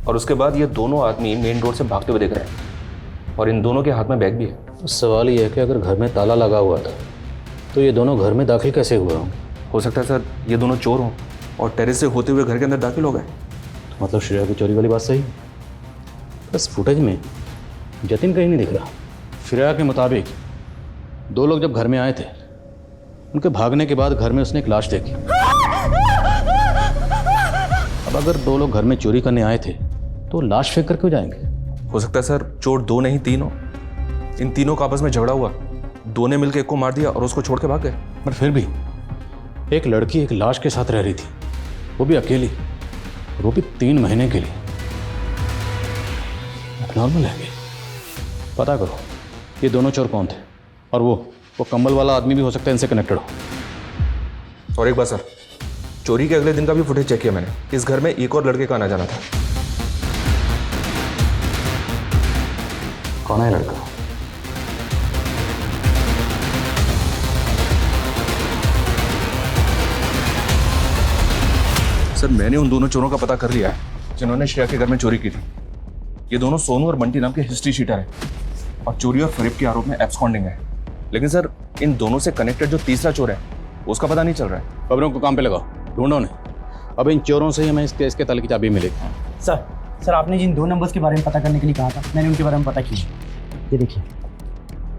और उसके बाद ये दोनों आदमी मेन डोर से भागते हुए दिख रहे हैं और इन दोनों के हाथ में बैग भी है। सवाल ये है कि अगर घर में ताला लगा हुआ था तो ये दोनों घर में दाखिल कैसे हुए होंगे? हो सकता है सर ये दोनों चोर हों और टेरेस से होते हुए घर के अंदर दाखिल हो गए। तो मतलब श्रेया की चोरी वाली बात सही है। बस फुटेज में जतिन कहीं नहीं दिख रहा। श्रेया के मुताबिक 2 लोग जब घर में आए थे, उनके भागने के बाद घर में उसने एक लाश देखी। अब अगर 2 लोग घर में चोरी करने आए थे तो लाश फेंक कर क्यों जाएंगे? हो सकता है सर चोर 2 नहीं 3 हो। इन तीनों का आपस में झगड़ा हुआ, 2 ने मिलकर एक को मार दिया और उसको छोड़ के भाग गए। पर फिर भी एक लड़की एक लाश के साथ रह रही थी, वो भी अकेली, वो भी 3 महीने के लिए। नॉर्मल है? पता करो ये दोनों चोर कौन थे, और वो कंबल वाला आदमी भी हो सकता है इनसे कनेक्टेड हो। और एक बात सर, चोरी के अगले दिन का भी फुटेज चेक किया मैंने। इस घर में एक और लड़के का आना जाना था। कौन है लड़का? सर मैंने उन दोनों चोरों का पता कर लिया है जिन्होंने श्रेया के घर में चोरी की थी। ये दोनों सोनू और बंटी नाम के हिस्ट्री शीटर हैं और चोरी और फरेब के आरोप में एब्सकॉन्डिंग है। लेकिन सर इन दोनों से कनेक्टेड जो तीसरा चोर है उसका पता नहीं चल रहा है। खबरों को काम पे लगाओ, ढूंढो ने। अब इन चोरों से ही हमें इस केस के ताले की चाबी मिलेगी। सर आपने जिन 2 नंबर्स के बारे में पता करने के लिए कहा था, मैंने उनके बारे में पता किया। ये देखिए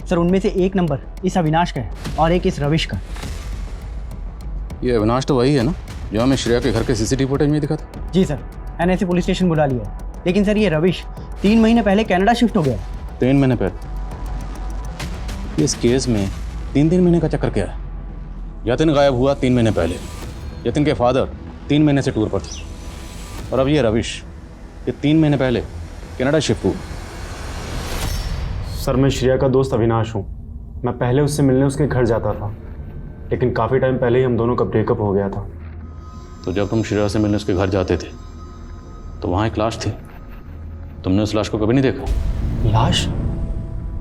सर, उनमें से एक नंबर इस अविनाश का है और एक इस रविश का। ये अविनाश तो वही है ना जो हमें श्रेया के घर के सीसीटीवी फुटेज में दिखा था? जी सर, NSA पुलिस स्टेशन बुला लिया है। लेकिन सर ये रविश 3 महीने पहले कनाडा शिफ्ट हो गया। 3 महीने पहले? इस केस में 3 महीने का चक्कर क्या है? जतिन गायब हुआ 3 महीने पहले, जतिन के फादर 3 महीने से टूर पर थे, और अब ये रविश ये 3 महीने पहले कनाडा शिफ्ट हुआ। सर मैं श्रेया का दोस्त अविनाश हूँ। मैं पहले उससे मिलने उसके घर जाता था। लेकिन काफ़ी टाइम पहले ही हम दोनों का ब्रेकअप हो गया था। तो जब तुम श्रेया से मिलने उसके घर जाते थे तो वहाँ एक लाश थी, तुमने उस लाश को कभी नहीं देखा? लाश?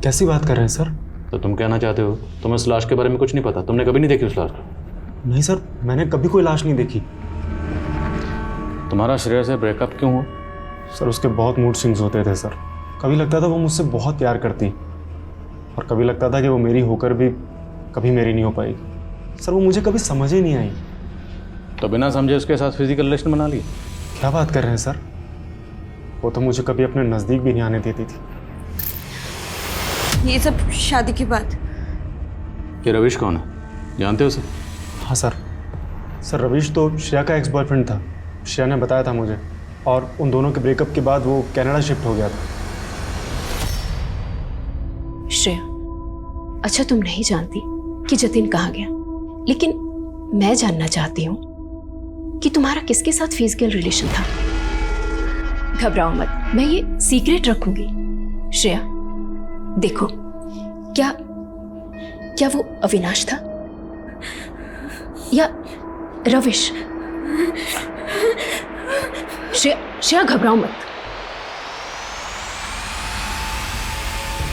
कैसी बात कर रहे हैं सर? तो तुम कहना चाहते हो तुम्हें उस लाश के बारे में कुछ नहीं पता, तुमने कभी नहीं देखी उस लाश को? नहीं सर, मैंने कभी कोई लाश नहीं देखी। तुम्हारा श्रेया से ब्रेकअप क्यों हुआ? सर उसके बहुत मूड स्विंग्स होते थे सर। कभी लगता था वो मुझसे बहुत प्यार करती और कभी लगता था कि वो मेरी होकर भी कभी मेरी नहीं हो पाएगी। सर वो मुझे कभी समझ ही नहीं आई। तो बिना समझे उसके साथ फिजिकल रिलेशन बना लिया? क्या बात कर रहे हैं सर? वो तो मुझे कभी अपने नज़दीक भी नहीं आने देती थी। ये सब शादी के बाद। कि रविश कौन है, जानते हो उसे? हाँ सर। सर रविश तो श्रेया का एक्स बॉयफ्रेंड था, श्रेया ने बताया था मुझे, और उन दोनों के ब्रेकअप के बाद वो कनाडा शिफ्ट हो गया था। श्रेया, अच्छा तुम नहीं जानती कि जतिन कहाँ गया, लेकिन मैं जानना चाहती हूँ कि तुम्हारा किसके साथ फिजिकल रिलेशन था। घबराओ मत, मैं ये सीक्रेट रखूंगी। श्रेया देखो, क्या वो अविनाश था या रविश? श्रेया घबराओ मत।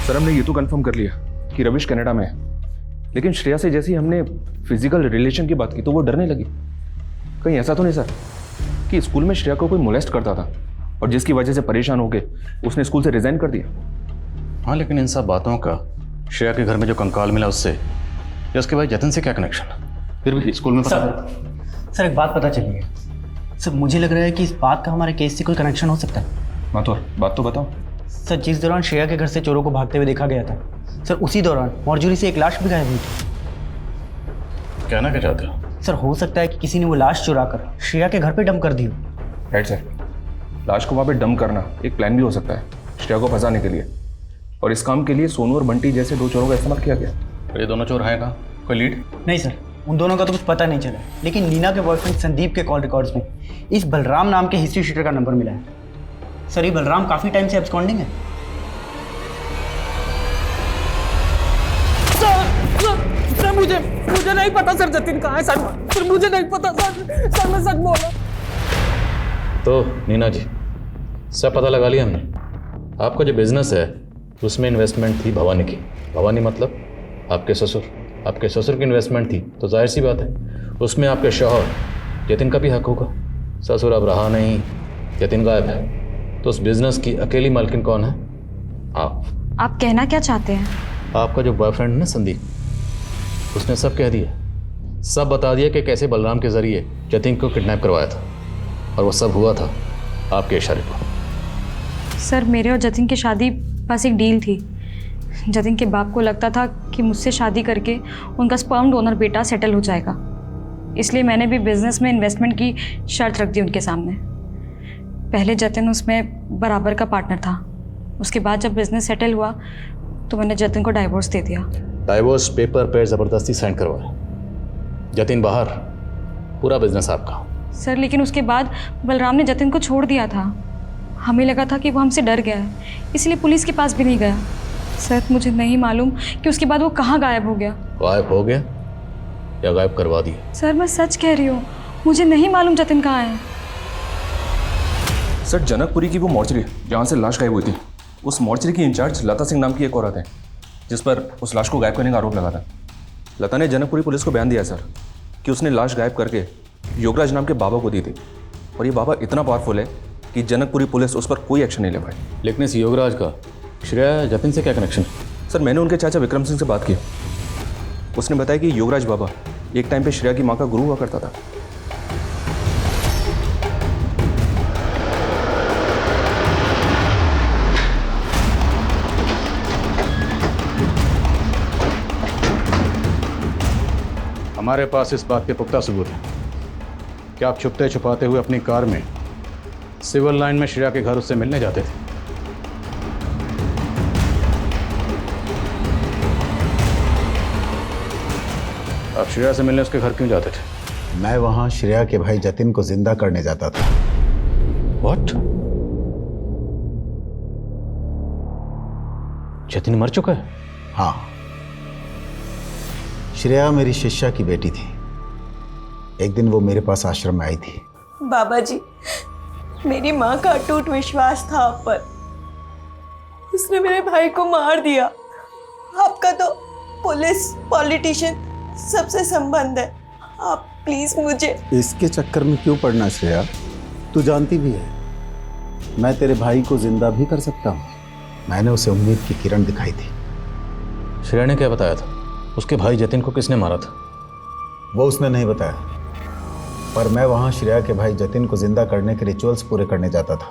सर हमने ये तो कंफर्म कर लिया कि रविश कनाडा में है, लेकिन श्रेया से जैसे ही हमने फिजिकल रिलेशन की बात की तो वो डरने लगी। कहीं ऐसा तो नहीं सर कि स्कूल में श्रेया को कोई मोलेस्ट करता था और जिसकी वजह से परेशान होकर उसने स्कूल से रिजाइन कर दिया? हाँ, लेकिन इन सब बातों का श्रेया के घर में जो कंकाल मिला उससे या उसके बाद जतिन से क्या कनेक्शन? फिर भी स्कूल में सर एक बात पता चली है सर, मुझे लग रहा है कि इस बात का हमारे केस से कोई कनेक्शन हो सकता है। माथुर बात तो बताओ। सर जिस दौरान श्रेया के घर से चोरों को भागते हुए देखा गया था सर, उसी दौरान मॉर्चुरी से एक लाश भी गायब हुई थी। कहना क्या चाहते हो? सर हो सकता है कि किसी ने वो लाश चुरा कर श्रेया के घर पे डंप कर दी हो। राइट सर, लाश को वहाँ पे डंप करना एक प्लान भी हो सकता है श्रेया को फंसाने के लिए, और इस काम के लिए सोनू और बंटी जैसे दो चोरों का इस्तेमाल किया गया। ये दोनों चोर हैं कहाँ? कोई लीड? नहीं सर, उन दोनों का तो कुछ पता नहीं चला, लेकिन नीना के बॉयफ्रेंड संदीप के कॉल रिकॉर्ड्स में इस बलराम नाम के हिस्ट्री शीटर का नंबर मिला है। सर ये बलराम काफ़ी टाइम से एब्सकॉन्डिंग है। सर मुझे नहीं पता सर जतिन कहाँ है सर मुझे नहीं पता सर मैं सच बोला। तो नीना जी सब पता लगा लिया हमने। आपका जो बिजनेस है उसमें इन्वेस्टमेंट थी भवानी की। भवानी मतलब आपके ससुर। आपके ससुर की इन्वेस्टमेंट थी तो जाहिर सी बात है उसमें आपके शौहर जतिन का भी हक होगा। ससुर अब रहा नहीं, जतिन गायब है, तो उस बिजनेस की अकेली मालकिन कौन है? आप कहना क्या चाहते हैं? आपका जो बॉयफ्रेंड है ना संदीप, उसने सब कह दिया, सब बता दिया कि कैसे बलराम के जरिए जतिन को किडनैप करवाया था, और वो सब हुआ था आपके इशारे पर। सर मेरे और जतिन की शादी बस एक डील थी। जतिन के बाप को लगता था कि मुझसे शादी करके उनका स्पर्म डोनर बेटा सेटल हो जाएगा, इसलिए मैंने भी बिजनेस में इन्वेस्टमेंट की शर्त रख दी उनके सामने। पहले जतिन उसमें बराबर का पार्टनर था, उसके बाद जब बिजनेस सेटल हुआ तो मैंने जतिन को डाइवोर्स दे दिया। डाइवोर्स पेपर पे ज़बरदस्ती साइन करवाया, जतिन बाहर, पूरा बिजनेस आपका। सर लेकिन उसके बाद बलराम ने जतिन को छोड़ दिया था। हमें लगा था कि वो हमसे डर गया है, इसलिए पुलिस के पास भी नहीं गया। सर मुझे नहीं मालूम कि उसके बाद वो कहाँ गायब हो गया। गायब हो गया या गायब करवा दिया? सर मैं सच कह रही हूँ, मुझे नहीं मालूम जतिन कहाँ है। सर जनकपुरी की वो मॉर्चरी जहाँ से लाश गायब हुई थी, उस मॉर्चरी की इंचार्ज लता सिंह नाम की एक औरत है जिस पर उस लाश को गायब करने का आरोप लगा था। लता ने जनकपुरी पुलिस को बयान दिया सर कि उसने लाश गायब करके योगराज नाम के बाबा को दी थी, और ये बाबा इतना पावरफुल है कि जनकपुरी पुलिस उस पर कोई एक्शन नहीं ले पाई। लेकिन इस योगराज का श्रेया जतिन से क्या कनेक्शन? सर मैंने उनके चाचा विक्रम सिंह से बात की, उसने बताया कि योगराज बाबा एक टाइम पे श्रेया की माँ का गुरु हुआ करता था। हमारे पास इस बात के पुख्ता सबूत हैं कि आप छुपते छुपाते हुए अपनी कार में सिविल लाइन में श्रेया के घर उससे मिलने जाते थे। आप श्रेया से मिलने उसके घर क्यों जाते थे? मैं वहां श्रेया के भाई जतिन को जिंदा करने जाता था। What? जतिन मर चुका है? हाँ, श्रेया मेरी शिष्या की बेटी थी। एक दिन वो मेरे पास आश्रम में आई थी। बाबा जी, मेरी माँ का अटूट विश्वास था आप पर। उसने मेरे भाई को मार दिया। आपका तो पुलिस, पॉलिटिशियन सबसे संबंध है। आप प्लीज मुझे। इसके चक्कर में क्यों पड़ना श्रेया? तू जानती भी है मैं तेरे भाई को जिंदा भी कर सकता हूँ। मैंने उसे उम्मीद की किरण दिखाई थी। श्रेया ने क्या बताया था? उसके भाई जतिन को किसने मारा था? वो उसने नहीं बताया, पर मैं वहां श्रेया के भाई जतिन को जिंदा करने के रिचुअल्स पूरे करने जाता था।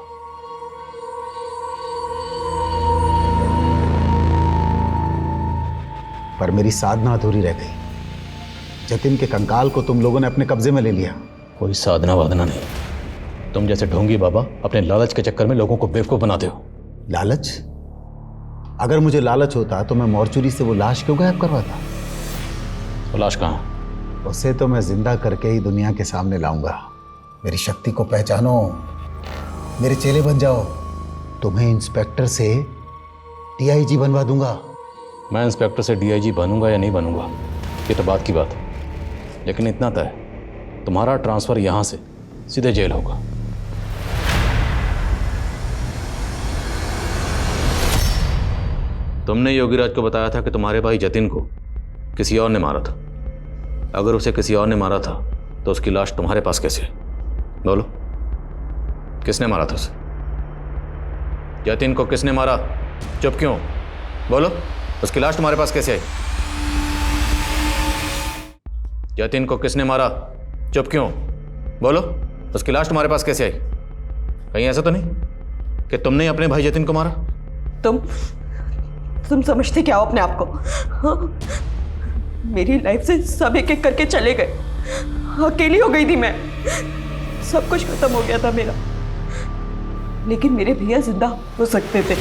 पर मेरी साधना अधूरी रह गई। जतिन के कंकाल को तुम लोगों ने अपने कब्जे में ले लिया। कोई साधना वादना नहीं। तुम जैसे ढोंगी बाबा अपने लालच के चक्कर में लोगों को बेवकूफ बनाते हो। लालच? अगर मुझे लालच होता तो मैं मॉर्चुरी से वो लाश क्यों गायब करवाता? वो लाश कहाँ? उसे तो मैं जिंदा करके ही दुनिया के सामने लाऊंगा। मेरी शक्ति को पहचानो, मेरे चेले बन जाओ। तुम्हें इंस्पेक्टर से डीआईजी बनवा दूंगा। मैं इंस्पेक्टर से डीआईजी बनूंगा या नहीं बनूंगा ये तो बात की बात है, लेकिन इतना तय, तुम्हारा ट्रांसफर यहां से सीधे जेल होगा। तुमने योगीराज को बताया था कि तुम्हारे भाई जतिन को किसी और ने मारा था। अगर उसे किसी और ने मारा था तो उसकी लाश तुम्हारे पास कैसे है? बोलो, किसने मारा था उसे? जतिन को किसने मारा? चुप क्यों? बोलो, उसकी लाश तुम्हारे पास कैसे आई? जतिन को किसने मारा? चुप क्यों? बोलो, उसकी लाश तुम्हारे पास कैसे आई? कहीं ऐसा तो नहीं कि तुमने ही अपने भाई जतिन को मारा? तुम समझते क्या हो अपने आप को? हाँ? मेरी लाइफ से सब एक एक करके चले गए। अकेली हो गई थी मैं। सब कुछ खत्म हो गया था मेरा। लेकिन मेरे भैया जिंदा हो सकते थे।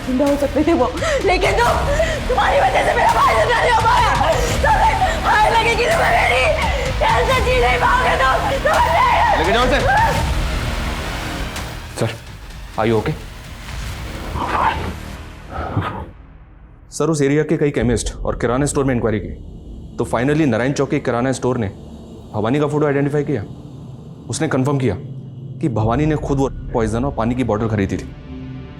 जिंदा हो सकते थे वो, लेकिन तुम्हारी वजह से मेरा भाई जिंदा नहीं हो पाया। तुम्हें हाय लगेगी तुम्हें मेरी। कैसे जी नहीं पाओगे तुम? लेके जाओ इसे। Sir, are you okay? Sir, उस एरिया के कई केमिस्ट और किराना स्टोर में इंक्वायरी की तो फाइनली नारायण चौक के किराना स्टोर ने भवानी का फोटो आइडेंटिफाई किया। उसने कंफर्म किया कि भवानी ने खुद वो पॉइजन और पानी की बोतल खरीदी थी।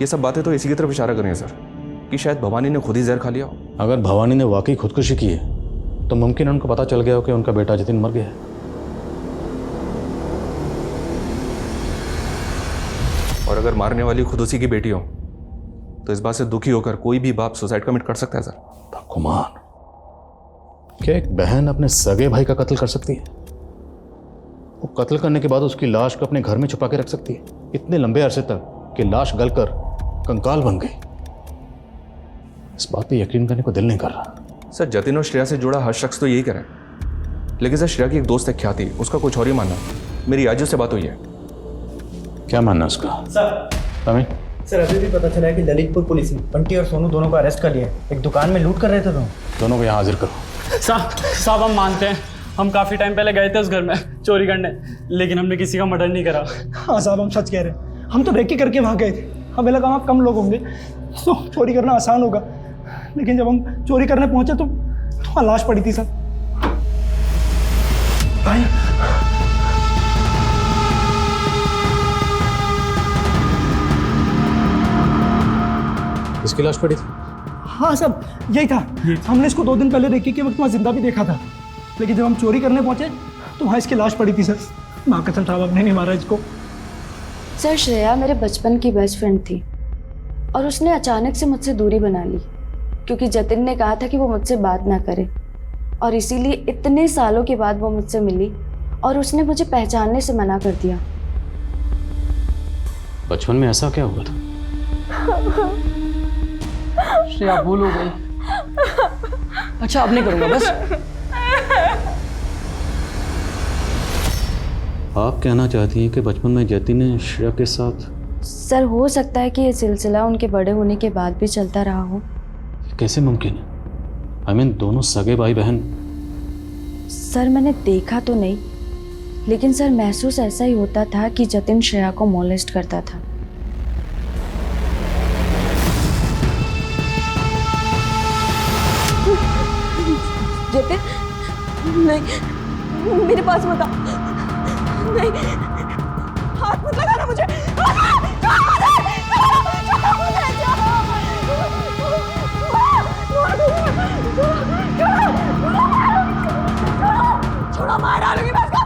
ये सब बातें तो इसी की तरफ इशारा कर रही हैं सर कि शायद भवानी ने खुद ही जहर खा लिया हो। अगर भवानी ने वाकई खुदकुशी की है तो मुमकिन है उनको पता चल गया हो कि उनका बेटा जतिन मर गया है। और अगर मारने वाली खुद उसी की बेटी हो तो इस बात से दुखी होकर कोई भी बाप सुसाइड कमिट कर सकता है सर। भगवान, क्या एक बहन अपने सगे भाई का कत्ल कर सकती है? वो कत्ल करने के बाद उसकी लाश को अपने घर में छुपा के रख सकती है इतने लंबे अरसे तक कि लाश गलकर कंकाल बन गई। इस बात पे यकीन करने को दिल नहीं कर रहा। सर, जतिन और श्रेया से जुड़ा हर शख्स तो यही कह रहा है, लेकिन सर श्रेया की एक दोस्त है ख्याति, उसका कुछ और ही मानना। मेरी आज उससे बात हुई है। क्या मानना उसका? सर, अभी भी पता चला है कि ललितपुर पुलिस ने बंटी और सोनू दोनों को अरेस्ट कर लिया। एक दुकान में लूट कर रहे थे दोनों को यहाँ हाजिर करो। साहब, हम मानते हैं, हम काफी टाइम पहले गए थे उस घर में चोरी करने, लेकिन हमने किसी का मर्डर नहीं करा। हाँ साहब, हम सच कह रहे हैं। हम तो रेकी करके वहाँ गए थे। हमें लगा वहाँ कम लोग होंगे तो चोरी करना आसान होगा, लेकिन जब हम चोरी करने पहुंचे तो वहाँ लाश पड़ी थी सर। भाई, इसकी लाश पड़ी थी? हाँ सब यही था। हमने इसको 2 दिन पहले रेकी के वक्त वहाँ जिंदा भी देखा था, लेकिन जब हम चोरी करने पहुंचे तो वहाँ इसकी लाश पड़ी थी सर। माँ कसम साहब, आपने नहीं मारा इसको। सर, श्रेया मेरे बचपन की बेस्ट फ्रेंड थी और उसने अचानक से मुझसे दूरी बना ली क्योंकि जतिन ने कहा था कि वो मुझसे बात ना करे, और इसीलिए इतने सालों के बाद वो मुझसे मिली और उसने मुझे पहचानने से मना कर दिया। बचपन में ऐसा क्या हुआ था? श्रेया भूल हो गई। अच्छा, अब नहीं करूँगा बस। आप कहना चाहती हैं कि बचपन में जतिन ने श्रेया के साथ? सर, हो सकता है कि ये सिलसिला उनके बड़े होने के बाद भी चलता रहा हो। कैसे मुमकिन है? आई मीन, दोनों सगे भाई बहन। सर, मैंने देखा तो नहीं, लेकिन सर महसूस ऐसा ही होता था कि जतिन श्रेया को मोलेस्ट करता था। नहीं, मेरे पास मत आओ। नहीं, हाथ मत लगाना मुझे। छोड़ो, मार डालूंगी मैं इसको।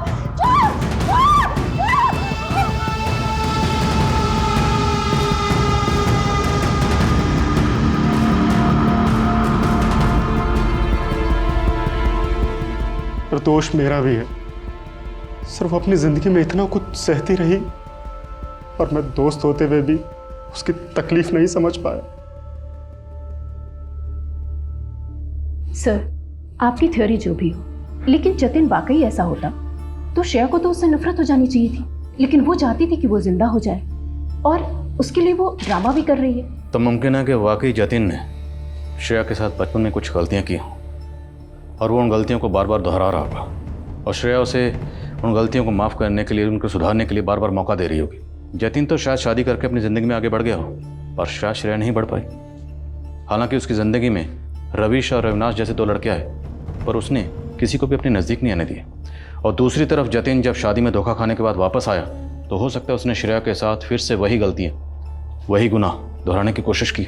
दोष मेरा भी है। सिर्फ अपनी जिंदगी में इतना कुछ सहती रही और मैं दोस्त होते हुए भी उसकी तकलीफ नहीं समझ पाया। सर, आपकी थ्योरी जो भी हो, लेकिन जतिन वाकई ऐसा होता तो श्रेया को तो उससे नफरत हो जानी चाहिए थी, लेकिन वो चाहती थी कि वो जिंदा हो जाए और उसके लिए वो ड्रामा भी कर रही है। तो मुमकिन है कि वाकई जतिन ने श्रेया के साथ बचपन में कुछ गलतियां की और वो उन गलतियों को बार बार दोहरा रहा होगा और श्रेया उसे उन गलतियों को माफ़ करने के लिए, उनको सुधारने के लिए बार बार मौका दे रही होगी। जतिन तो शायद शादी करके अपनी ज़िंदगी में आगे बढ़ गया हो, पर शायद श्रेया नहीं बढ़ पाई। हालांकि उसकी ज़िंदगी में रविश और अविनाश जैसे दो लड़के आए, पर उसने किसी को भी अपने नज़दीक नहीं आने दिए। और दूसरी तरफ जतिन जब शादी में धोखा खाने के बाद वापस आया तो हो सकता है उसने श्रेया के साथ फिर से वही गलतियाँ, वही गुनाह दोहराने की कोशिश की।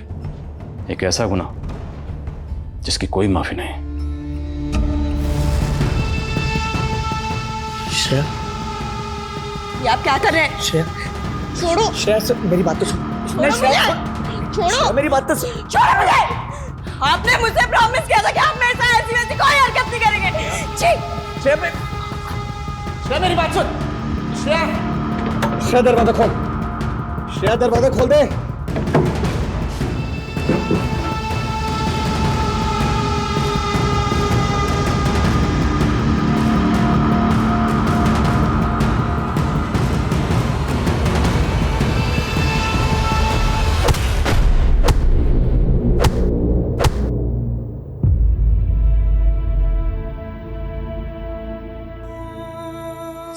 एक ऐसा गुनाह जिसकी कोई माफ़ी नहीं। श्रेया, ये आप क्या कर रहे हैं? श्रेया, छोड़ो। श्रेया, मेरी बात तो सुन। छोड़ो मुझे। छोड़ो, मेरी बात तो सुन। छोड़ो मुझे। आपने मुझसे प्रॉमिस किया था कि आप मेरे साथ ऐसी वैसी कोई हरकत नहीं करेंगे। छी। श्रेया, मेरी बात सुन। श्रेया, दरवाजा खोल। श्रेया, दरवाजा खोल दे।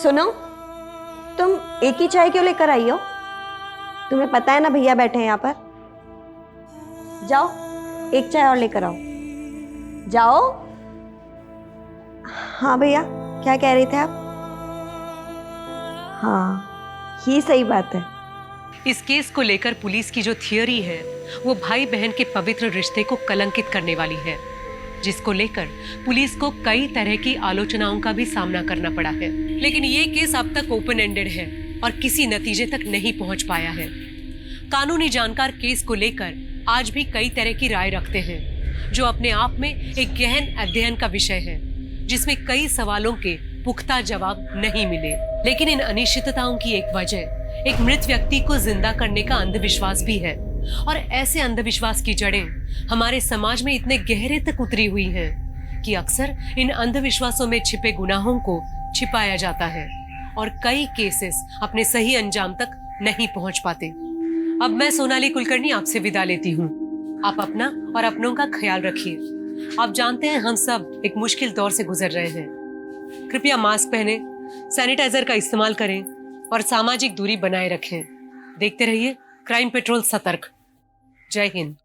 सुनो, तुम एक ही चाय क्यों लेकर आई हो? तुम्हें पता है ना भैया बैठे हैं यहाँ पर। जाओ, एक चाय और लेकर आओ। जाओ। हाँ भैया, क्या कह रहे थे आप? हाँ, ही सही बात है। इस केस को लेकर पुलिस की जो थियरी है वो भाई बहन के पवित्र रिश्ते को कलंकित करने वाली है, जिसको लेकर पुलिस को कई तरह की आलोचनाओं का भी सामना करना पड़ा है। लेकिन ये केस अब तक ओपन एंडेड है और किसी नतीजे तक नहीं पहुंच पाया है। कानूनी जानकार केस को लेकर आज भी कई तरह की राय रखते हैं, जो अपने आप में एक गहन अध्ययन का विषय है, जिसमें कई सवालों के पुख्ता जवाब नहीं मिले। लेकिन इन अनिश्चितताओं की एक वजह एक मृत व्यक्ति को जिंदा करने का अंधविश्वास भी है, और ऐसे अंधविश्वास की जड़ें हमारे समाज में इतने गहरे तक उतरी हुई हैं कि अक्सर इन अंधविश्वासों में छिपे गुनाहों को छिपाया जाता है और कई केसेस अपने सही अंजाम तक नहीं पहुंच पाते। अब मैं सोनाली कुलकर्णी आपसे विदा लेती हूँ। आप अपना और अपनों का ख्याल रखिए। आप जानते हैं हम सब एक मुश्किल दौर से गुजर रहे हैं। कृपया मास्क पहने, सैनिटाइजर का इस्तेमाल करें और सामाजिक दूरी बनाए रखें। देखते रहिए क्राइम पेट्रोल सतर्क। जय हिंद।